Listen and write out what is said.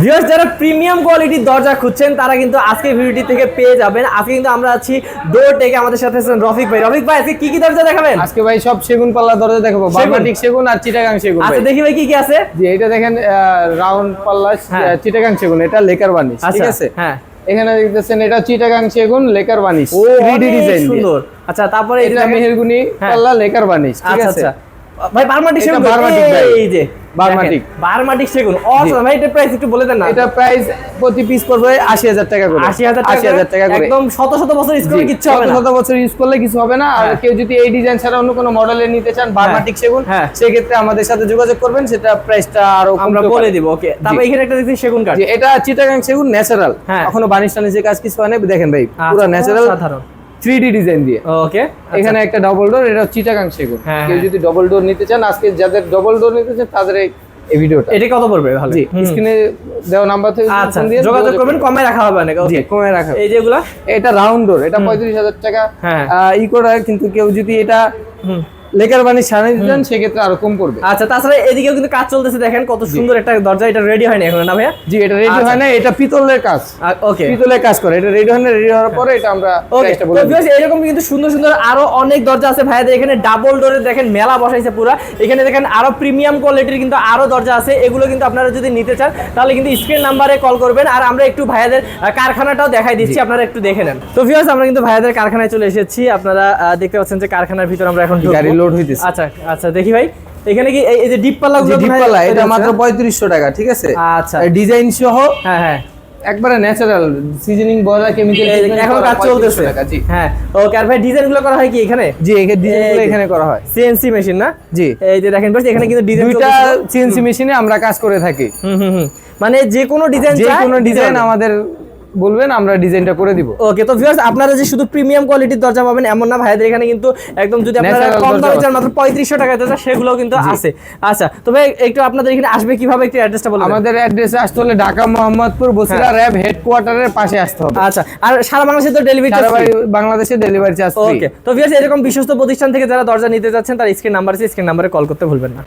Viewers যারা premium কোয়ালিটির দরজা খুঁজছেন তারা কিন্তু আজকে ভিডিওটি থেকে পেয়ে যাবেন। আজকে কিন্তু আমরা আছি ডোর টেকে, আমাদের সাথে আছেন রফিক ভাই। রফিক ভাই আজকে কি কি দরজা দেখাবেন? আজকে ভাই সব সেগুন পাল্লা দরজা দেখাবো, বার্মাটিক সেগুন আর চিটাগাং সেগুন। আচ্ছা দেখি ভাই কি কি আছে। জি এটা দেখেন রাউন্ড পাল্লা চিটাগাং সেগুন, এটা লেকার বার্নিশ, ঠিক আছে? হ্যাঁ এখানে দেখতেছেন এটা চিটাগাং সেগুন লেকার বার্নিশ, 3D ডিজাইন সুন্দর। আচ্ছা তারপরে এটা মেহেরগুনি পাল্লা লেকার বার্নিশ, ঠিক আছে? ভাই বার্মাটিক সেগুন, বার্মাটিক ভাই, এই যে বার্মাটিক সেগুন অসাম ভাই। এটা প্রাইস একটু বলে দেন না। এটা প্রাইস প্রতি পিস পড়বে ৮০,০০০ টাকা করে। ৮০,০০০ টাকা করে, একদম শত শত বছর ইউজ করলে কিছু হবে না। শত বছর ইউজ করলে কিছু হবে না। আর কেউ যদি এই ডিজাইন ছাড়া অন্য কোনো মডেলের নিতে চান বার্মাটিক সেগুন, সেই ক্ষেত্রে আমাদের সাথে যোগাযোগ করবেন, সেটা প্রাইসটা আরো আমরা বলে দিব। ওকে, তারপর এখানে একটা দেখছি সেগুন কাঠ। এটা চিটাগাং সেগুন ন্যাচারাল, এখনো বার্নিশ টানিশ কাজ কিছু হয় না। দেখেন ভাই পুরো ন্যাচারাল সাধারণ 3D ডিজাইন দিয়ে। ওকে, এখানে একটা ডাবল ডোর, এটা চিটাগাং সেগুন। কেউ যদি ডাবল ডোর নিতে চান, আজকে যাদের ডাবল ডোর নিতে চান তাদের এই ভিডিওটা। এটা কত পড়বে? ভালো, জি স্ক্রিনে দেওয়া নাম্বার থেকে ফোন দিয়ে যোগাযোগ করবেন, কমে রাখা হবে না। জি কমে রাখা। এই যেগুলা এটা রাউন্ড ডোর, এটা ৩৫,০০০ টাকা ই করে, কিন্তু কেউ যদি এটা লেকার বানি সারাই দিতেন সেক্ষেত্রে আরো কম পড়বে। আচ্ছা তাছাড়া এদিকেও কিন্তু কাজ চলতেছে, দেখেন কত সুন্দর একটা দরজা। এটা রেডি হয় না এখন না ভাইয়া? জি এটা রেডি হয় না, এটা পিতলের কাজ। ওকে, পিতলের কাজ করে, এটা রেডি হয় না। রেডি হওয়ার পরে এটা আমরা প্রাইসটা বলে দিই। তো এরকম কিন্তু সুন্দর সুন্দর আরো অনেক দরজা আছে ভাইয়াদের এখানে। ডাবল ডোরের দেখেন মেলা বসাইছে পুরো। এখানে দেখেন আরো প্রিমিয়াম কোয়ালিটির কিন্তু আরো দরজা আছে। এগুলো কিন্তু আপনারা যদি নিতে চান তাহলে কিন্তু স্ক্রিন নাম্বারে কল করবেন। আর আমরা একটু ভাইয়াদের কারখানাটাও দেখাই দিচ্ছি, আপনারা একটু দেখে নেন। তো ভিউয়ার্স আমরা কিন্তু ভাইয়াদের কারখানায় চলে এসেছি। আপনারা দেখতে পাচ্ছেন যে কারখানার ভিতর আমরা এখন গাড়ি লোড হইতেছে। আচ্ছা আচ্ছা দেখি ভাই, এখানে কি এই যে ডিপ পাল্লা গুলো? ডিপ পাল্লা এটা মাত্র ৩৫০০ টাকা, ঠিক আছে? আচ্ছা ডিজাইন সহ, হ্যাঁ একবারে ন্যাচারাল সিজনিং বলা কেমিক্যাল এখন কাজ চলতেছে। হ্যাঁ ওকে। আর ভাই ডিজাইন গুলো করা হয় কি এখানে? জি এই ডিজাইনগুলো এখানে করা হয় সিএনসি মেশিন না? জি এই যে দেখেন এখানে কিন্তু ডিজাইন দুইটা সিএনসি মেশিনে আমরা কাজ করে থাকি। মানে যে কোনো ডিজাইন আমাদের বলবেন, আমরা ডিজাইনটা করে দিব। ওকে, তো ভিউয়ার্স আপনারা যে শুধু প্রিমিয়াম কোয়ালিটির দরজা পাবেন এমন না, ভাইদের এখানে কিন্তু একদম যদি আপনারা কম দামে চান মাত্র ৩৫০০ টাকায় দরজা, সেগুলোও কিন্তু আছে। আচ্ছা তো ভাই একটু আপনাদের এখানে আসবে কিভাবে, একটু অ্যাড্রেসটা বলুন। আমাদের অ্যাড্রেসে আসতে হলে ঢাকা মোহাম্মদপুর বসিলা র‍্যাব হেডকোয়ার্টারের পাশে আসতে হবে। আচ্ছা, আর সারা বাংলাদেশে তো ডেলিভারি চার্জ ফ্রি? বাংলাদেশে ডেলিভারি চার্জ ফ্রি। ওকে, তো ভিউয়ার্স এরকম বিশ্বস্ত প্রতিষ্ঠান থেকে যারা দরজা নিতে যাচ্ছেন তার স্ক্রিন নাম্বার আছে, স্ক্রিন নাম্বারে কল করতে ভুলবেন না।